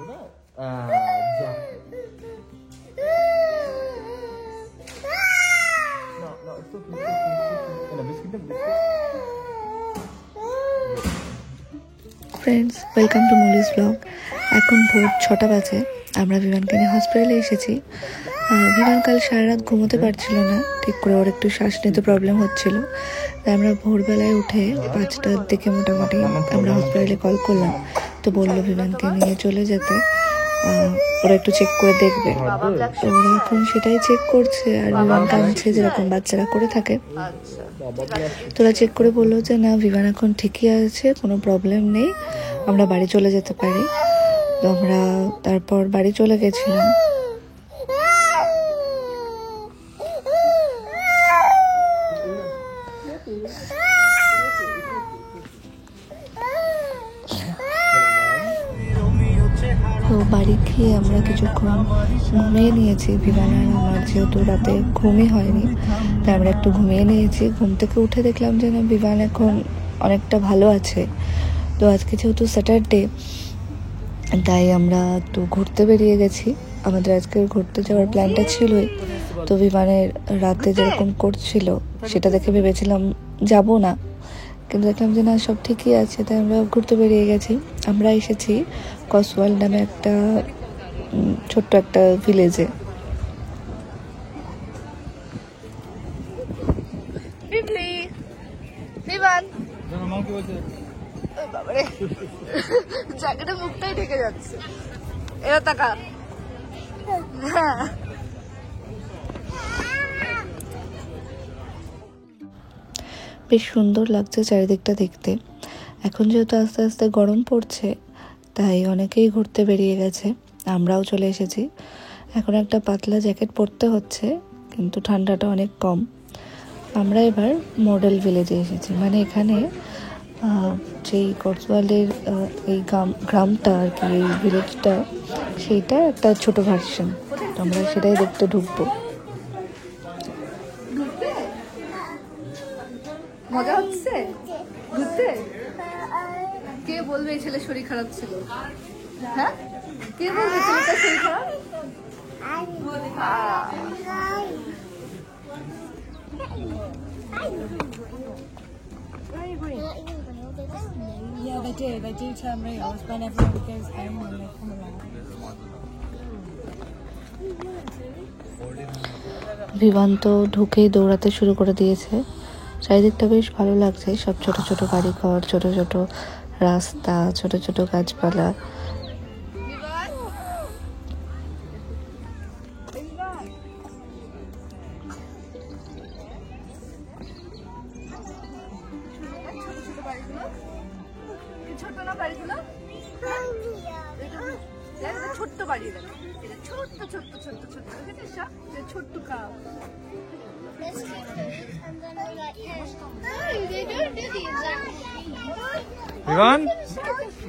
Friends welcome to Molis blog. এখন ভোর 6টা বাজে। আমরা বিমানকে নিয়ে হসপিটালে এসেছি। বিমান কাল সারা রাত ঘুমোতে পারছিল না, ঠিক করে ওর একটু শ্বাস নিতে প্রবলেম হচ্ছিল। তাই আমরা ভোরবেলায় উঠে 5টার দিকে মোটামুটি আমরা হসপিটালে কল করলাম। তো বললো বিমানকে নিয়ে চলে যেতে, ওরা একটু চেক করে দেখবে। তো ওরা এখন সেটাই চেক করছে, আর বিমান কাঁদছে যেরকম বাচ্চারা করে থাকে। তোরা চেক করে বললো যে না, বিমান এখন ঠিকই আছে, কোনো প্রবলেম নেই, আমরা বাড়ি চলে যেতে পারি। তো আমরা তারপর বাড়ি চলে গেছিলাম। তো বাড়ি খেয়ে আমরা কিছুক্ষণ ঘুমিয়ে নিয়েছি। বিমান আর আমার যেহেতু রাতে ঘুমই হয়নি, তাই আমরা একটু ঘুমিয়ে নিয়েছি। ঘুম থেকে উঠে দেখলাম যে না, বিমান এখন অনেকটা ভালো আছে। তো আজকে যেহেতু স্যাটারডে, তাই আমরা একটু ঘুরতে বেরিয়ে গেছি। আমাদের আজকে ঘুরতে যাওয়ার প্ল্যানটা ছিলই। তো বিমানের রাতে যেরকম করছিল সেটা দেখে ভেবেছিলাম যাব না, কিন্তু দেখলাম যে না, সব ঠিকই আছে, তাই আমরা ঘুরতে বেরিয়ে গেছি। আমরা এসেছি কসওয়াল নামে একটা ছোট্ট একটা ভিলেজে। জায়গাটা মুখটাই ঢেকে যাচ্ছে। এরা তাকা। বেশ সুন্দর লাগছে চারিদিকটা দেখতে। এখন যেহেতু আস্তে আস্তে গরম পড়ছে, তাই অনেকেই ঘুরতে বেরিয়ে গেছে, আমরাও চলে এসেছি। এখন একটা পাতলা জ্যাকেট পরতে হচ্ছে, কিন্তু ঠান্ডাটা অনেক কম। আমরা এবার মডেল ভিলেজে এসেছি, মানে এখানে যেই কসওয়ালের এই গ্রামটা আর কি, এই ভিলেজটা, সেইটা একটা ছোট ভার্সন। আমরা সেটাই দেখতে ঢুকবো। মজা হচ্ছে ঘুরতে? কে বলবে এই ছেলে শরীর খারাপ ছিল? হ্যাঁ, কে বলবে ছেলেটার শরীর খারাপ? Yeah, they do. They do turn reels when everyone goes home when they come around. বিমান তো ঢুকেই দৌড়াতে শুরু করে দিয়েছে। চারিদিকটা বেশ ভালো লাগছে, সব ছোট ছোট বাড়িঘর, ছোট ছোট রাস্তা, ছোট ছোট গাছপালা। ছোট্ট বাড়ি, ছোট্ট ছোট্ট ছোট্ট ছোট্ট ছোট্ট কাপ।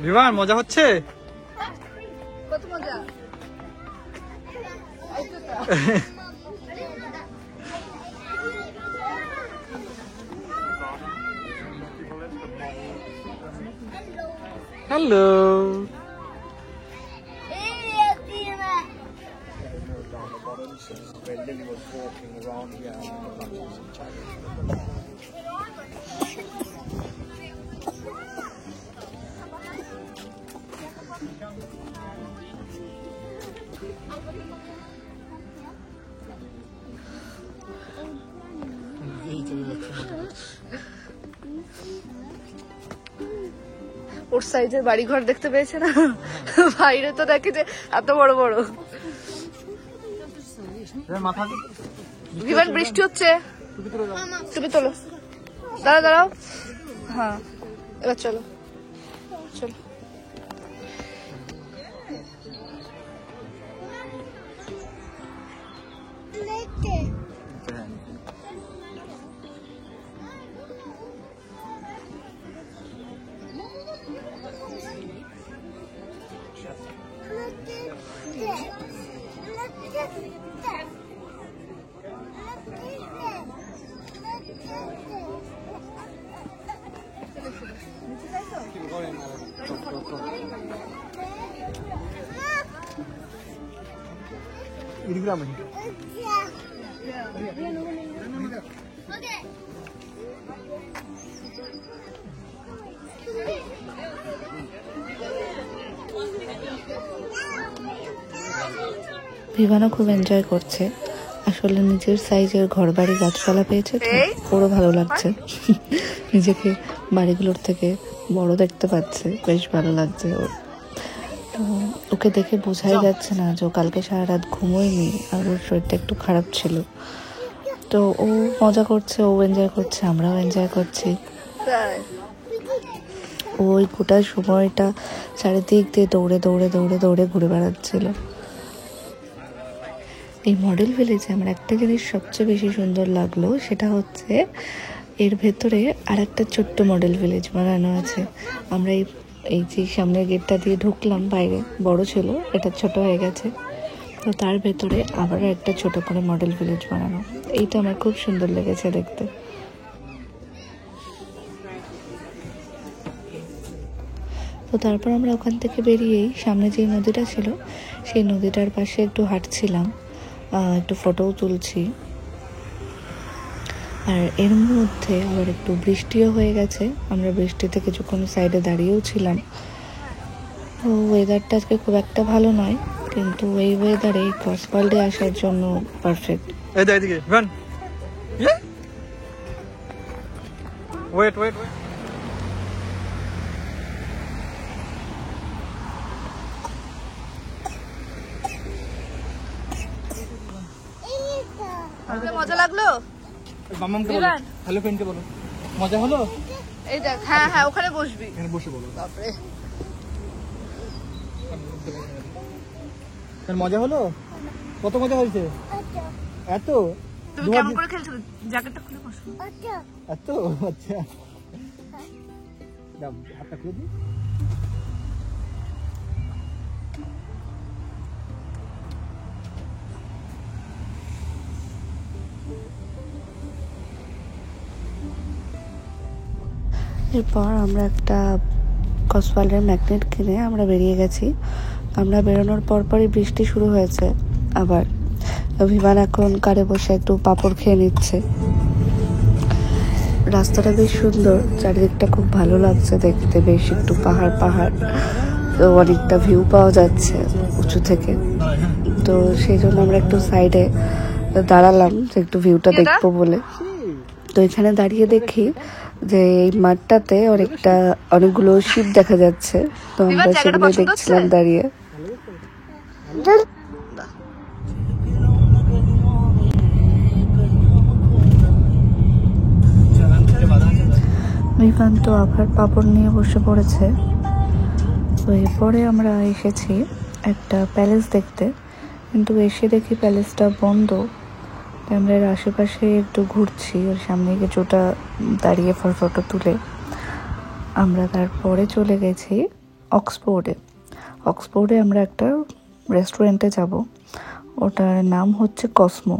বিমান মজা হচ্ছে? কত মজা! হ্যালো। ওর সাইজের বাড়িঘর দেখতে পেয়েছে না, বাইরে তো দেখে যে এত বড় বড়। বিমান বৃষ্টি হচ্ছে, তুমি তোলো। দাঁড়াও দাঁড়াও, হ্যাঁ এবার চলো চলো। ভিভানও খুব এনজয় করছে। আসলে নিজের সাইজের ঘর বাড়ি গাছপালা পেয়েছে তো ওরও ভালো লাগছে। নিজেকে বাড়িগুলোর থেকে বড় দেখতে পাচ্ছে, বেশ ভালো লাগছে ওর। তো ওকে দেখে বোঝাই যাচ্ছে না যে ও কালকে সারা রাত ঘুমোয়নি আর ওর শরীরটা একটু খারাপ ছিল। তো ও মজা করছে, ও এনজয় করছে, আমরাও এনজয় করছি। ওই গোটা সময়টা চারিদিক দিয়ে দৌড়ে দৌড়ে দৌড়ে দৌড়ে ঘুরে বেড়াচ্ছিল। এই মডেল ভিলেজে আমার একটা জিনিস সবচেয়ে বেশি সুন্দর লাগলো, সেটা হচ্ছে এর ভেতরে আর একটা ছোট্ট মডেল ভিলেজ বানানো আছে। আমরা এই যে সামনের গেটটা দিয়ে ঢুকলাম, বাইরে বড় ছিল, এটা ছোট হয়ে গেছে। তো তার ভেতরে আবার একটা ছোট করে মডেল ভিলেজ বানানো। এইটা আমার খুব সুন্দর লেগেছে দেখতে। তো তারপর আমরা ওখান থেকে বেরিয়েই সামনে যে নদীটা ছিল সেই নদীটার পাশে একটু হাঁটছিলাম, একটু ফটোও তুলছি। আর এর মধ্যে আবার একটু বৃষ্টিও হয়ে গেছে। আমরা বৃষ্টিতে কিছুক্ষণ সাইডে দাঁড়িয়েও ছিলাম। তো ওয়েদারটা আজকে খুব একটা ভালো নয়, কিন্তু এই ওয়েদারে এই ক্রস ওয়ার্ল্ডে আসার জন্য পারফেক্ট। ওয়েট মজা লাগলো? হ্যালো ফ্রেন্ডকে বলো মজা হলো। এই দেখ, হ্যাঁ হ্যাঁ ওখানে বসবি, এখানে বসে বলো। বাপরে মজা হলো? কত মজা হয়েছে? এত? তুমি কেমন করে খেলছো? জ্যাকেটটা খুলে বসো। এত? আচ্ছা দাও হাতটা খুলে দিই। এরপর আমরা একটা কসওয়ালের ম্যাগনেট কিনে আমরা বেরিয়ে গেছি। আমরা বেরোনোর পরপরই বৃষ্টি শুরু হয়েছে আবার। ভিভান এখন কারে বসে একটু পাঁপড় খেয়ে নিচ্ছে। রাস্তাটা বেশ সুন্দর, চারিদিকটা খুব ভালো লাগছে দেখতে, বেশ একটু পাহাড় পাহাড়, তো অনেকটা ভিউ পাওয়া যাচ্ছে উঁচু থেকে। তো সেই জন্য আমরা একটু সাইডে দাঁড়ালাম যে একটু ভিউটা দেখবো বলে। তো এখানে দাঁড়িয়ে দেখি যে এই মাঠটাতে অনেকগুলো শিপ দেখা যাচ্ছে। তো আমরা সেগুলো দেখছিলাম দাঁড়িয়ে। ভিভান তো আবার পাপড় নিয়ে বসে পড়েছে। তো এরপরে আমরা এসেছি একটা প্যালেস দেখতে, কিন্তু এসে দেখি প্যালেসটা বন্ধ। আমরা এর আশেপাশে একটু ঘুরছি, ওর সামনে কিছুটা দাঁড়িয়ে ফটো তুলে আমরা তারপরে চলে গেছি অক্সফোর্ডে আমরা একটা রেস্টুরেন্টে যাব, ওটার নাম হচ্ছে কসমো।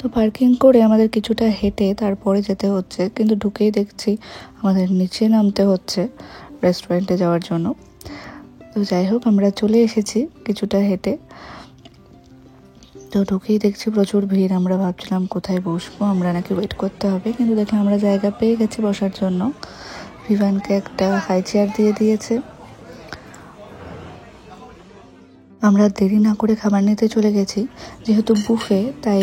তো পার্কিং করে আমাদের কিছুটা হেঁটে তারপরে যেতে হচ্ছে, কিন্তু ঢুকেই দেখছি আমাদের নিচে নামতে হচ্ছে রেস্টুরেন্টে যাওয়ার জন্য। তো যাই হোক, আমরা চলে এসেছি কিছুটা হেঁটে। তো ঢুকেই দেখছি প্রচুর ভিড়। আমরা ভাবছিলাম কোথায় বসবো, আমরা নাকি ওয়েট করতে হবে, কিন্তু দেখলাম আমরা জায়গা পেয়ে গেছি বসার জন্য। ভিভানকে একটা হাই চেয়ার দিয়ে দিয়েছে। আমরা দেরি না করে খাবার নিতে চলে গেছি। যেহেতু বুফে, তাই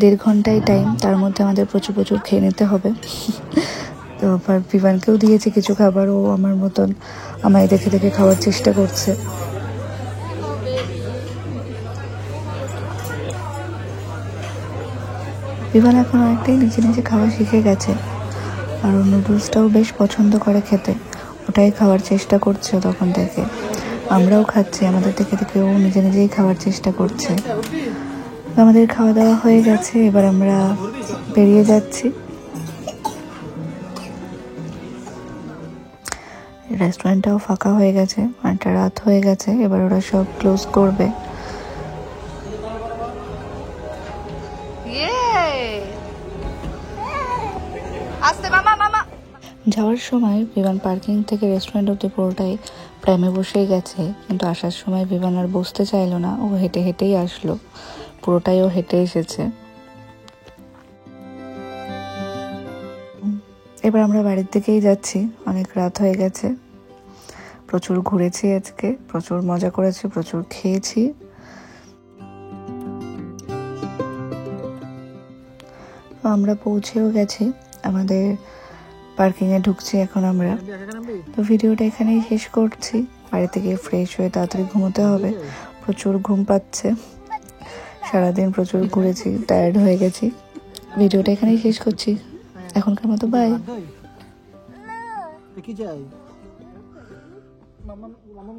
1.5 ঘন্টাই টাইম, তার মধ্যে আমাদের প্রচুর খেয়ে নিতে হবে। তো আবার ভিভানকেও দিয়েছি কিছু খাবার, ও আমার মতন আমায় দেখে দেখে খাওয়ার চেষ্টা করছে। ভিভান এখন অনেকটাই নিজে খাওয়া শিখে গেছে, আর ও নুডলসটাও বেশ পছন্দ করে খেতে, ওটাই খাওয়ার চেষ্টা করছে তখন থেকে। আমরাও খাচ্ছি, আমাদের দেখে দেখে ও নিজেই খাওয়ার চেষ্টা করছে। আমাদের খাওয়া দাওয়া হয়ে গেছে, এবার আমরা বেরিয়ে যাচ্ছি। রেস্টুরেন্টটাও ফাঁকা হয়ে গেছে, অনেকটা রাত হয়ে গেছে, এবার ওরা সব ক্লোজ করবে। আস্তে মামা। যাওয়ার সময় ভিভান পার্কিং থেকে রেস্টুরেন্ট অব্দি পুরোটাই প্রাইমে বসেই গেছে, কিন্তু আসার সময় বিমান আর বসতে চাইলো না, ও হেঁটে হেঁটেই আসলো, পুরোটাই ও হেঁটে এসেছে। এবার আমরা বাড়ির দিকেই যাচ্ছি, অনেক রাত হয়ে গেছে। প্রচুর ঘুরেছি আজকে, প্রচুর মজা করেছি, প্রচুর খেয়েছি। আমরা পৌঁছেও গেছি, আমাদের পার্কিংয়ে ঢুকছি এখন আমরা। তো ভিডিওটা এখানেই শেষ করছি। বাড়িতে গিয়ে ফ্রেশ হয়ে তাড়াতাড়ি ঘুমোতে হবে, প্রচুর ঘুম পাচ্ছে, সারাদিন প্রচুর ঘুরেছি, টায়ার্ড হয়ে গেছি। ভিডিওটা এখানেই শেষ করছি, এখনকার মতো বাই। কি চাই মামা মামা